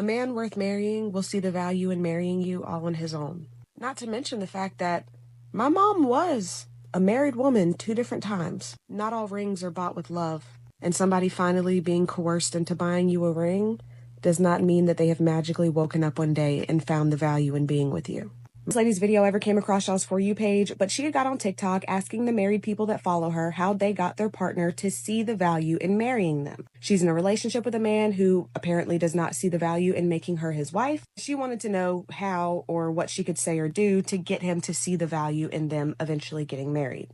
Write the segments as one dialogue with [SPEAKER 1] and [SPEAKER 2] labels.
[SPEAKER 1] A man worth marrying will see the value in marrying you all on his own. Not to mention the fact that my mom was a married woman 2 different times. Not all rings are bought with love. And somebody finally being coerced into buying you a ring does not mean that they have magically woken up one day and found the value in being with you. This lady's video ever came across y'all's For You page, but she had got on TikTok asking the married people that follow her how they got their partner to see the value in marrying them. She's in a relationship with a man who apparently does not see the value in making her his wife. She wanted to know how or what she could say or do to get him to see the value in them eventually getting married.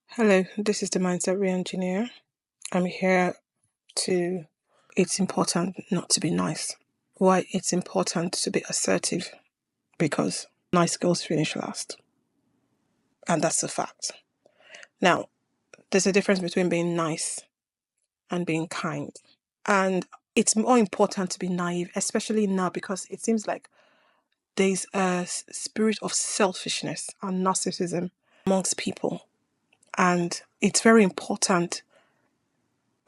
[SPEAKER 2] Hello, this is the Mindset Re-Engineer. I'm here to... It's important not to be nice. Why it's important to be assertive? Because nice girls finish last. And that's a fact. Now, there's a difference between being nice and being kind. And it's more important to be naive, especially now, because it seems like there's a spirit of selfishness and narcissism amongst people. And it's very important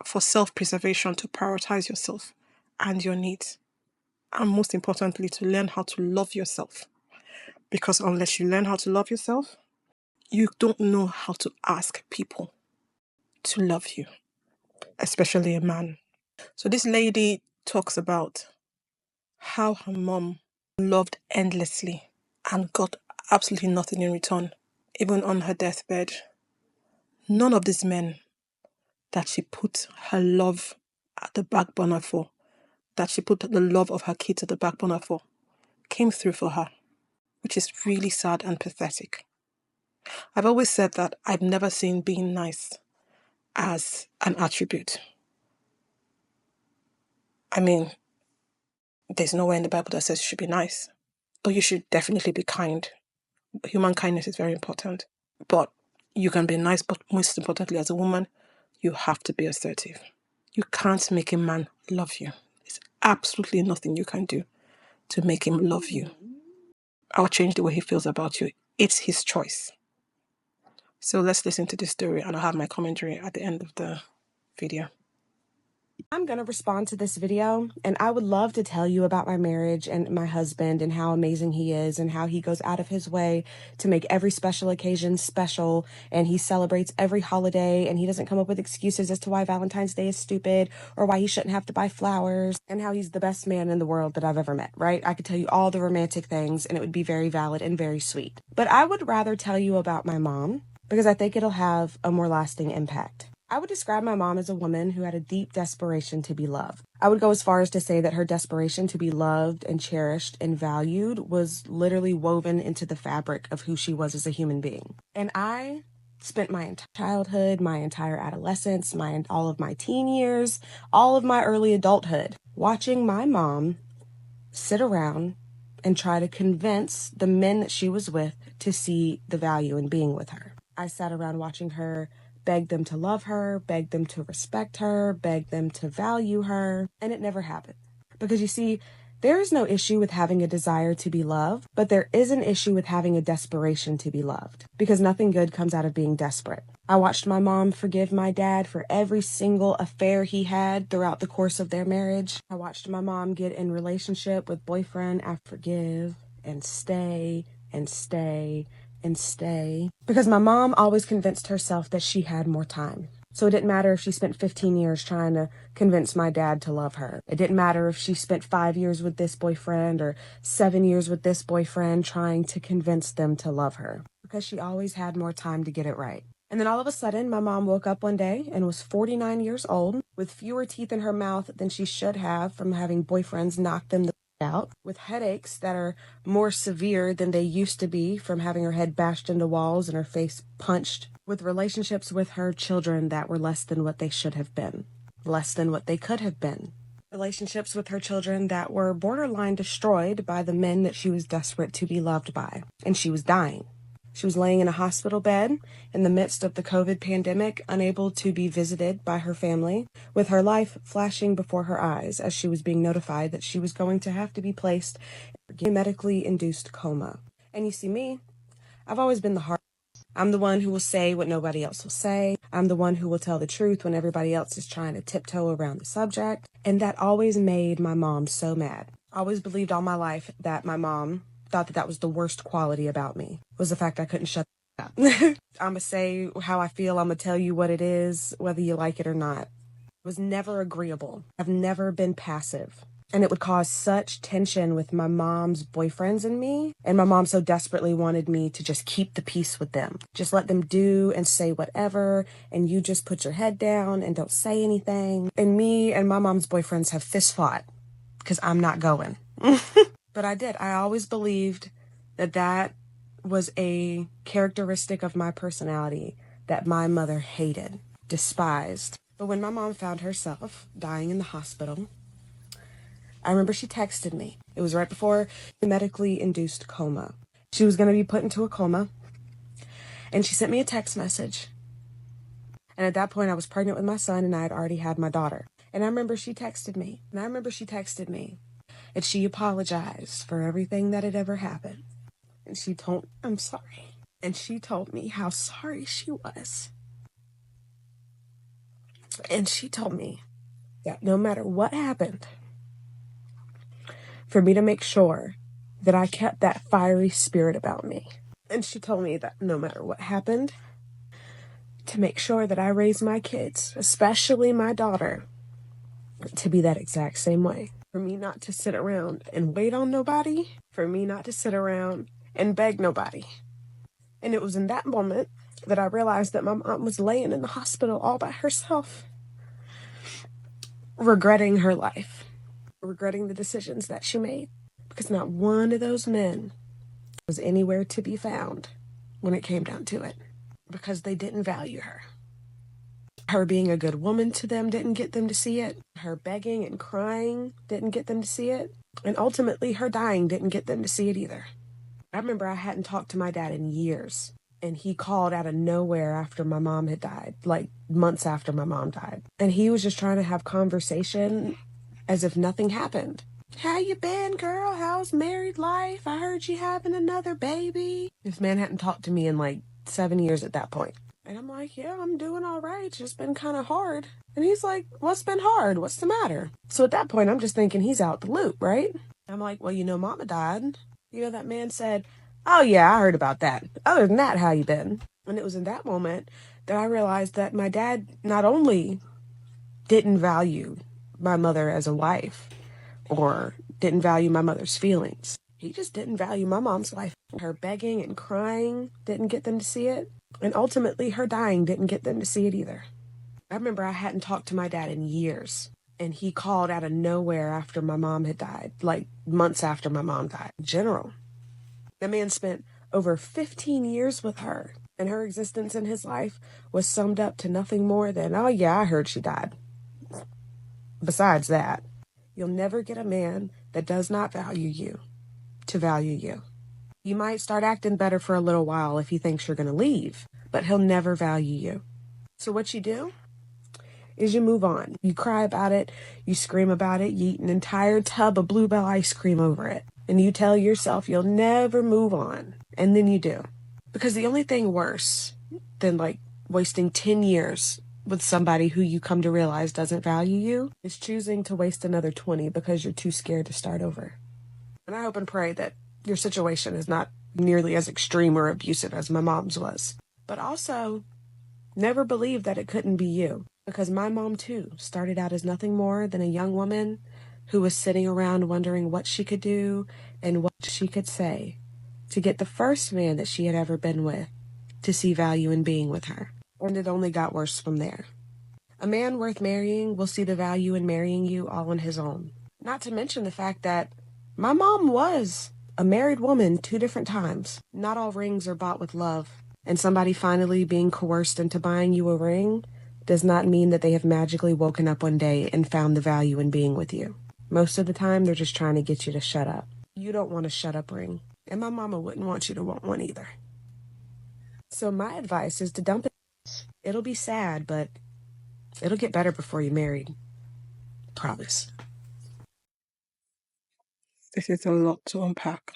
[SPEAKER 2] for self-preservation to prioritize yourself and your needs. And most importantly, to learn how to love yourself. Because unless you learn how to love yourself, you don't know how to ask people to love you, especially a man. So this lady talks about how her mom loved endlessly and got absolutely nothing in return, even on her deathbed. None of these men that she put her love at the back burner for, that she put the love of her kids at the back burner for, came through for her, which is really sad and pathetic. I've always said that I've never seen being nice as an attribute. I mean, there's nowhere in the Bible that says you should be nice, but you should definitely be kind. Human kindness is very important, but you can be nice, but most importantly, as a woman, you have to be assertive. You can't make a man love you. There's absolutely nothing you can do to make him love you. I'll change the way he feels about you. It's his choice. So let's listen to this story, and I'll have my commentary at the end of the video.
[SPEAKER 1] I'm going to respond to this video, and I would love to tell you about my marriage and my husband and how amazing he is and how he goes out of his way to make every special occasion special, and he celebrates every holiday, and he doesn't come up with excuses as to why Valentine's Day is stupid or why he shouldn't have to buy flowers, and how he's the best man in the world that I've ever met, right? I could tell you all the romantic things, and it would be very valid and very sweet. But I would rather tell you about my mom because I think it'll have a more lasting impact. I would describe my mom as a woman who had a deep desperation to be loved. I would go as far as to say that her desperation to be loved and cherished and valued was literally woven into the fabric of who she was as a human being. And I spent my entire childhood, my entire adolescence, all of my teen years, all of my early adulthood, watching my mom sit around and try to convince the men that she was with to see the value in being with her. I sat around watching her beg them to love her, beg them to respect her, beg them to value her, and it never happened. Because you see, there is no issue with having a desire to be loved, but there is an issue with having a desperation to be loved, because nothing good comes out of being desperate. I watched my mom forgive my dad for every single affair he had throughout the course of their marriage. I watched my mom get in relationship with boyfriend after forgive and stay and stay and stay, because my mom always convinced herself that she had more time. So it didn't matter if she spent 15 years trying to convince my dad to love her. It didn't matter if she spent 5 years with this boyfriend or 7 years with this boyfriend trying to convince them to love her, because she always had more time to get it right. And then all of a sudden, my mom woke up one day and was 49 years old with fewer teeth in her mouth than she should have from having boyfriends knock them the out, with headaches that are more severe than they used to be from having her head bashed into walls and her face punched, with relationships with her children that were less than what they should have been, less than what they could have been, relationships with her children that were borderline destroyed by the men that she was desperate to be loved by, and she was dying. She was laying in a hospital bed in the midst of the COVID pandemic, unable to be visited by her family, with her life flashing before her eyes as she was being notified that she was going to have to be placed in a medically induced coma. And you see me, I've always been the hard. I'm the one who will say what nobody else will say. I'm the one who will tell the truth when everybody else is trying to tiptoe around the subject. And that always made my mom so mad. I always believed all my life that my mom thought that that was the worst quality about me, was the fact I couldn't shut up. I'm going to say how I feel. I'm going to tell you what it is, whether you like it or not. I was never agreeable. I've never been passive. And it would cause such tension with my mom's boyfriends and me. And my mom so desperately wanted me to just keep the peace with them. Just let them do and say whatever. And you just put your head down and don't say anything. And me and my mom's boyfriends have fist fought because I'm not going. But I did. I always believed that that was a characteristic of my personality that my mother hated, despised. But when my mom found herself dying in the hospital, I remember she texted me. It was right before the medically induced coma. She was going to be put into a coma, and she sent me a text message. And at that point, I was pregnant with my son, and I had already had my daughter. And I remember she texted me, and she apologized for everything that had ever happened. And she told, I'm sorry. And she told me how sorry she was. And she told me that no matter what happened, for me to make sure that I kept that fiery spirit about me. And she told me that no matter what happened, to make sure that I raised my kids, especially my daughter, to be that exact same way. For me not to sit around and wait on nobody, for me not to sit around and beg nobody. And it was in that moment that I realized that my mom was laying in the hospital all by herself, regretting her life, regretting the decisions that she made, because not one of those men was anywhere to be found when it came down to it, because they didn't value her. Her being a good woman to them didn't get them to see it. Her begging and crying didn't get them to see it. And ultimately, her dying didn't get them to see it either. I remember I hadn't talked to my dad in years, and he called out of nowhere after my mom had died, like months after my mom died. And he was just trying to have conversation as if nothing happened. How you been, girl? How's married life? I heard you having another baby. This man hadn't talked to me in like 7 years at that point. And I'm like, yeah, I'm doing all right. It's just been kind of hard. And he's like, what's been hard? What's the matter? So at that point, I'm just thinking he's out the loop, right? I'm like, well, mama died. That man said, oh yeah, I heard about that. Other than that, how you been? And it was in that moment that I realized that my dad not only didn't value my mother as a wife, or didn't value my mother's feelings. He just didn't value my mom's life. Her begging and crying didn't get them to see it. And ultimately, her dying didn't get them to see it either. I remember I hadn't talked to my dad in years. And he called out of nowhere after my mom had died, like months after my mom died. In general, the man spent over 15 years with her. And her existence in his life was summed up to nothing more than, oh yeah, I heard she died. Besides that, you'll never get a man that does not value you to value you. You might start acting better for a little while if he thinks you're going to leave, but he'll never value you. So what you do is you move on. You cry about it, you scream about it, you eat an entire tub of Bluebell ice cream over it, and you tell yourself you'll never move on, and then you do. Because the only thing worse than wasting 10 years with somebody who you come to realize doesn't value you is choosing to waste another 20 because you're too scared to start over. And I hope and pray that your situation is not nearly as extreme or abusive as my mom's was. But also, never believe that it couldn't be you. Because my mom, too, started out as nothing more than a young woman who was sitting around wondering what she could do and what she could say to get the first man that she had ever been with to see value in being with her. And it only got worse from there. A man worth marrying will see the value in marrying you all on his own. Not to mention the fact that my mom was a married woman 2 different times. Not all rings are bought with love. And somebody finally being coerced into buying you a ring does not mean that they have magically woken up one day and found the value in being with you. Most of the time, they're just trying to get you to shut up. You don't want a shut up ring. And my mama wouldn't want you to want one either. So my advice is to dump it. It'll be sad, but it'll get better before you're married. Promise.
[SPEAKER 2] This is a lot to unpack.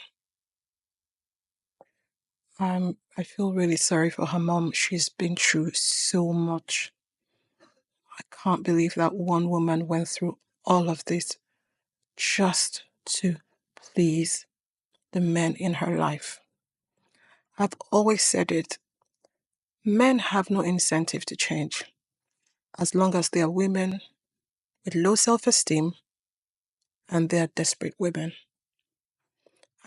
[SPEAKER 2] I feel really sorry for her mom. She's been through so much. I can't believe that one woman went through all of this just to please the men in her life. I've always said it. Men have no incentive to change as long as they are women with low self-esteem and they are desperate women.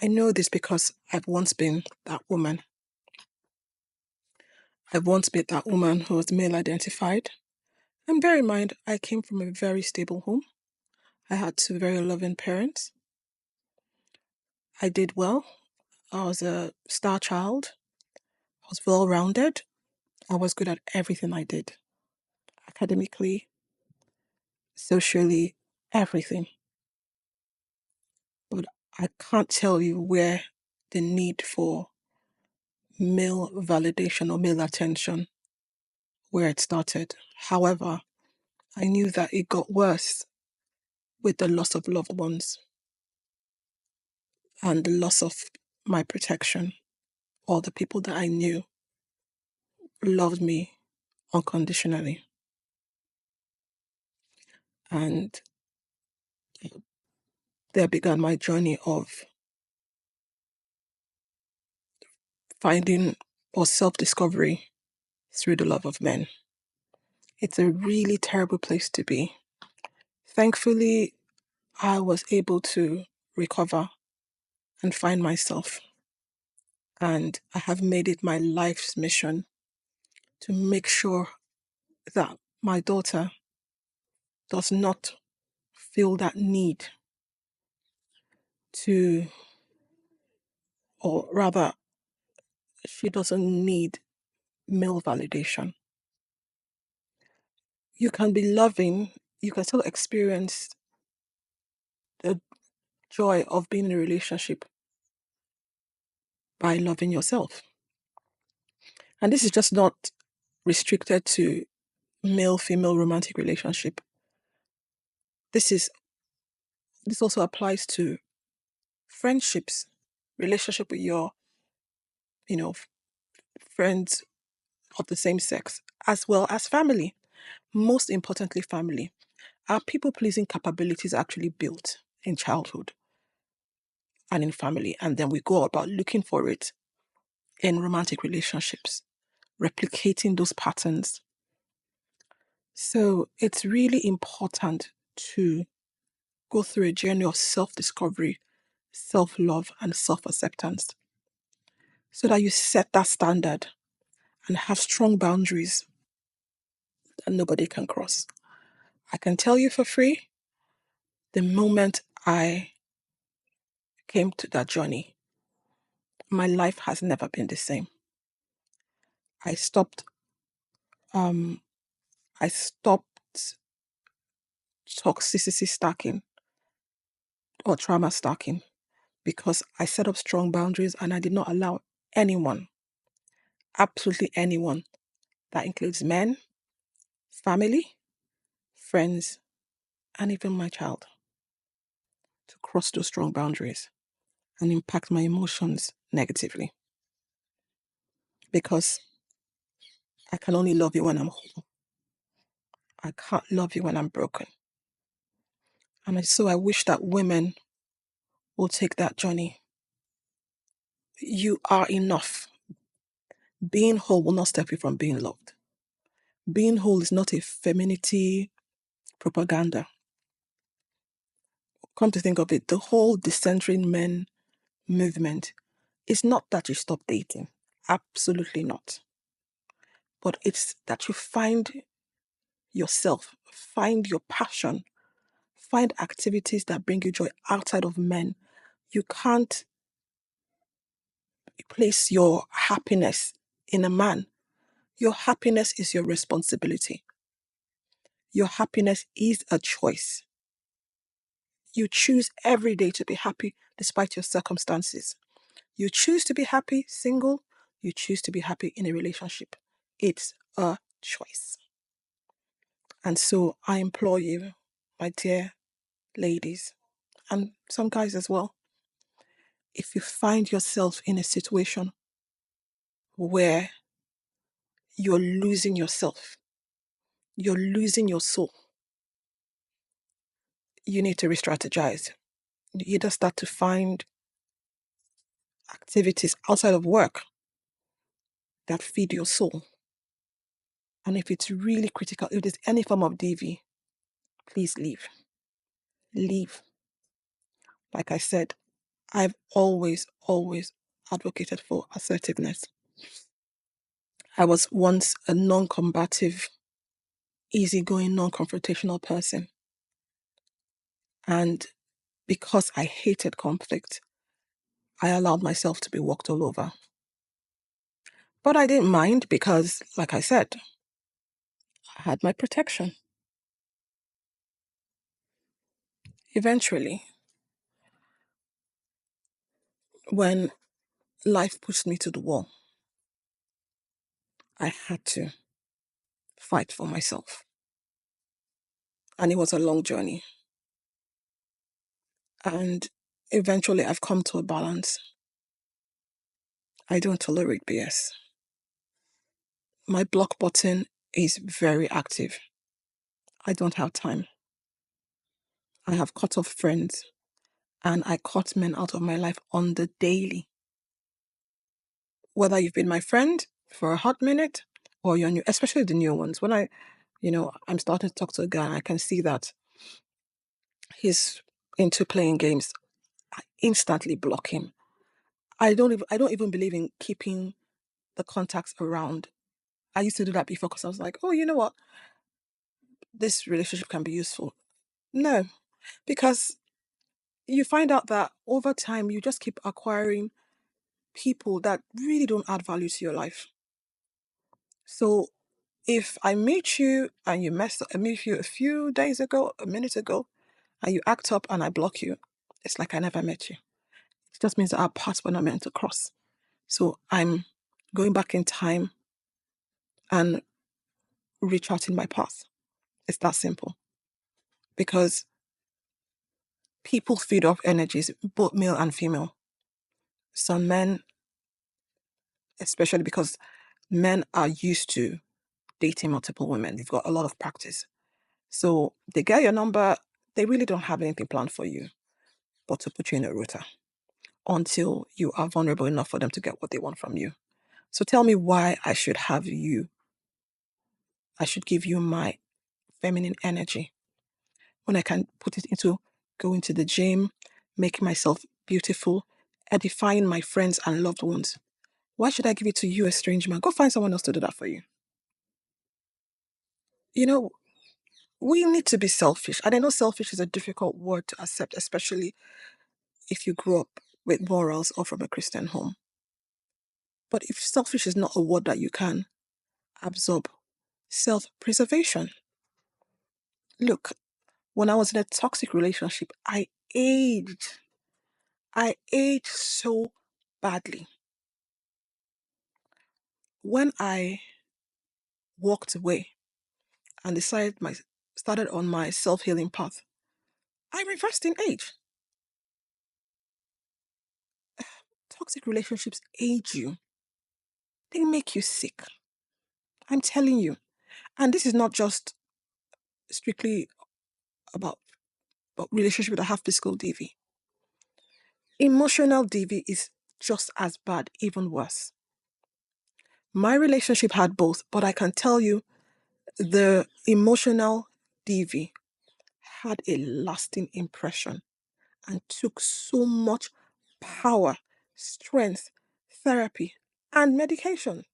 [SPEAKER 2] I know this because I've once been that woman. I've once been that woman who was male identified. And bear in mind, I came from a very stable home. I had two very loving parents. I did well. I was a star child. I was well rounded. I was good at everything I did, academically, socially, everything. But I can't tell you where the need for male validation or male attention, where it started. However, I knew that it got worse with the loss of loved ones and the loss of my protection. All the people that I knew loved me unconditionally. And there began my journey of finding or self discovery through the love of men. It's a really terrible place to be. Thankfully, I was able to recover and find myself. And I have made it my life's mission to make sure that my daughter does not feel that need to, or rather, she doesn't need male validation. You can be loving, you can still experience the joy of being in a relationship by loving yourself. And this is just not restricted to male female romantic relationship. This is this also applies to friendships, relationship with your, you know, friends of the same sex, as well as family. Most importantly, family. Our people pleasing capabilities are actually built in childhood and in family, and then we go about looking for it in romantic relationships, replicating those patterns. So it's really important to go through a journey of self discovery, self love, and self acceptance so that you set that standard and have strong boundaries that nobody can cross. I can tell you for free, the moment I came to that journey, my life has never been the same. I stopped um I stopped toxicity stacking or trauma stacking because I set up strong boundaries and I did not allow anyone, absolutely anyone, that includes men, family, friends, and even my child, to cross those strong boundaries and impact my emotions negatively. Because I can only love you when I'm whole. I can't love you when I'm broken. So I wish that women will take that journey. You are enough. Being whole will not stop you from being loved. Being whole is not a femininity propaganda. Come to think of it, the whole decentering men movement is not that you stop dating. Absolutely not. But it's that you find yourself, find your passion, find activities that bring you joy outside of men. You can't place your happiness in a man. Your happiness is your responsibility. Your happiness is a choice. You choose every day to be happy despite your circumstances. You choose to be happy single, you choose to be happy in a relationship. It's a choice. And so I implore you, my dear ladies, and some guys as well, if you find yourself in a situation where you're losing yourself, you're losing your soul, you need to re-strategize. You either start to find activities outside of work that feed your soul. And if it's really critical, if there's any form of DV, please leave. Leave. Like I said, I've always, always advocated for assertiveness. I was once a non combative, easygoing, non confrontational person. And because I hated conflict, I allowed myself to be walked all over. But I didn't mind because, like I said, I had my protection. Eventually, when life pushed me to the wall, I had to fight for myself. And it was a long journey. And eventually, I've come to a balance. I don't tolerate BS. My block button is very active. I don't have time. I have cut off friends and I cut men out of my life on the daily. Whether you've been my friend for a hot minute or you're new, especially the new ones. When I'm starting to talk to a guy and I can see that he's into playing games, I instantly block him. I don't even believe in keeping the contacts around. I used to do that before because I was like, oh, you know what? This relationship can be useful. No, because you find out that over time you just keep acquiring people that really don't add value to your life. So if I meet you and you mess up, I meet you a few days ago, a minute ago, and you act up and I block you, it's like I never met you. It just means that our paths were not meant to cross. So I'm going back in time and recharting my path. It's that simple. Because people feed off energies, both male and female. Some men, especially because men are used to dating multiple women, they've got a lot of practice. So they get your number, they really don't have anything planned for you but to put you in a rota until you are vulnerable enough for them to get what they want from you. So tell me why I should have you. I should give you my feminine energy when I can put it into going to the gym, making myself beautiful, edifying my friends and loved ones. Why should I give it to you, a strange man? Go find someone else to do that for you. You know, we need to be selfish. And I know selfish is a difficult word to accept, especially if you grew up with morals or from a Christian home. But if selfish is not a word that you can absorb, self preservation. Look, when I was in a toxic relationship, aged. I aged so badly. When I walked away and started on my self-healing path, I reversed in age. Toxic relationships age you. They make you sick. I'm telling you. And this is not just strictly about, about relationships that have physical DV. Emotional DV is just as bad, even worse. My relationship had both, but I can tell you the emotional DV had a lasting impression and took so much power, strength, therapy, and medication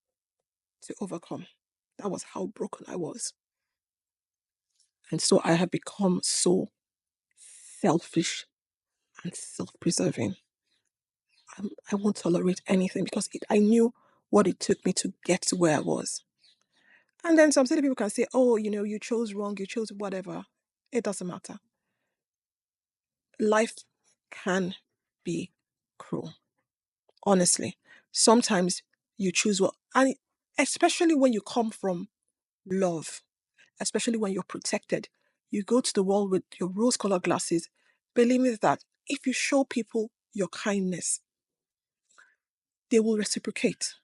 [SPEAKER 2] to overcome. That was how broken I was. And so I have become so selfish and self preserving. I won't tolerate anything because I knew what it took me to get to where I was. And then some silly people can say, oh, you chose wrong, you chose whatever. It doesn't matter. Life can be cruel. Honestly, sometimes you choose what, and especially when you come from love, especially when you're protected, you go to the world with your rose colored glasses, believing that if you show people your kindness, they will reciprocate.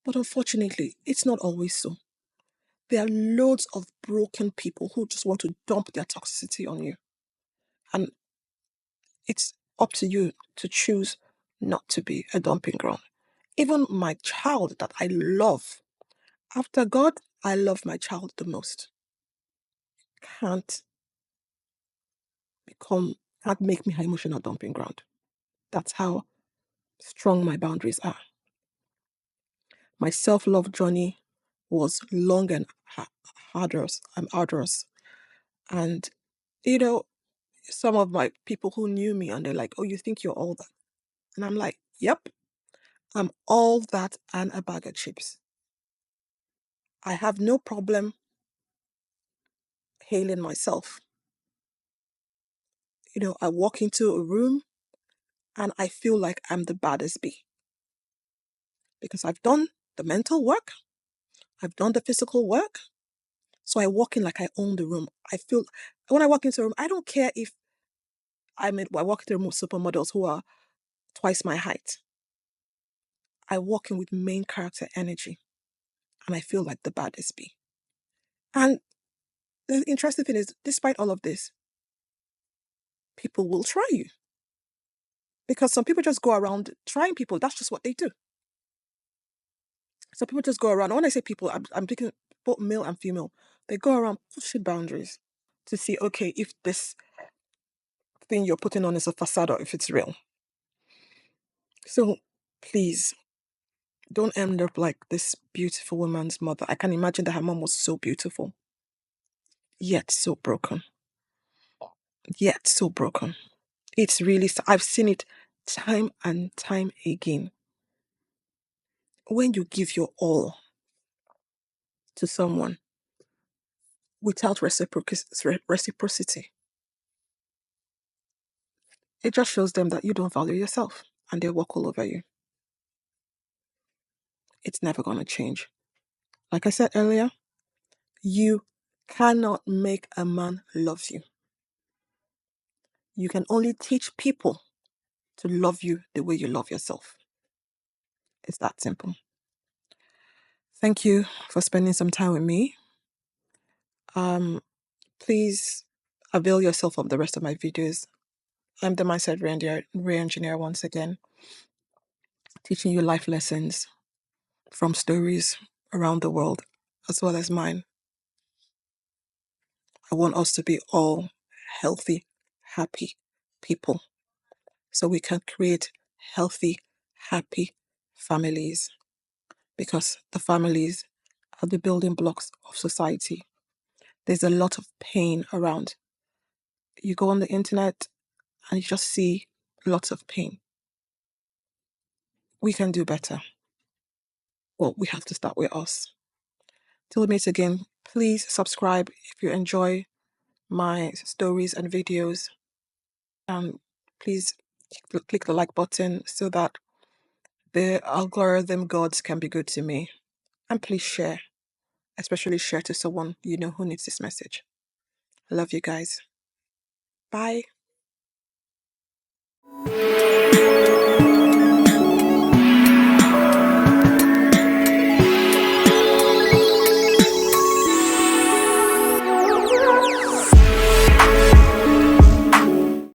[SPEAKER 2] But unfortunately, it's not always so. There are loads of broken people who just want to dump their toxicity on you. And it's up to you to choose not to be a dumping ground. Even my child that I love, after God, I love my child the most. Can't become, can't make me her emotional dumping ground. That's how strong my boundaries are. My self-love journey was long and arduous. And, you know, some of my people who knew me and they're like, oh, you think you're all that? And I'm like, yep, I'm all that and a bag of chips. I have no problem hailing myself. I walk into a room and I feel like I'm the baddest bee because I've done the mental work, I've done the physical work. So I walk in like I own the room. I feel when I walk into a room, I don't care if I walk into a room with supermodels who are twice my height. I walk in with main character energy and I feel like the baddest bee. And the interesting thing is, despite all of this, people will try you. Because some people just go around trying people. That's just what they do. So people just go around. When I say people, I'm thinking both male and female. They go around pushing boundaries to see, okay, if this thing you're putting on is a facade or if it's real. So please don't end up like this beautiful woman's mother. I can imagine that her mom was so beautiful, yet so broken. Yet so broken. It's really, I've seen it time and time again. When you give your all to someone without reciprocity, it just shows them that you don't value yourself and they walk all over you. It's never going to change. Like I said earlier, you cannot make a man love you. You can only teach people to love you the way you love yourself. It's that simple. Thank you for spending some time with me. Um, Please avail yourself of the rest of my videos. I'm the Mindset Re-engineer once again, teaching you life lessons from stories around the world, as well as mine. I want us to be all healthy, happy people so we can create healthy, happy families because the families are the building blocks of society. There's a lot of pain around. You go on the internet and you just see lots of pain. We can do better. Well, we have to start with us. Till we meet again, please subscribe if you enjoy my stories and videos. Please click the like button so that the algorithm gods can be good to me. And please share, especially share to someone you know who needs this message. I love you guys. Bye.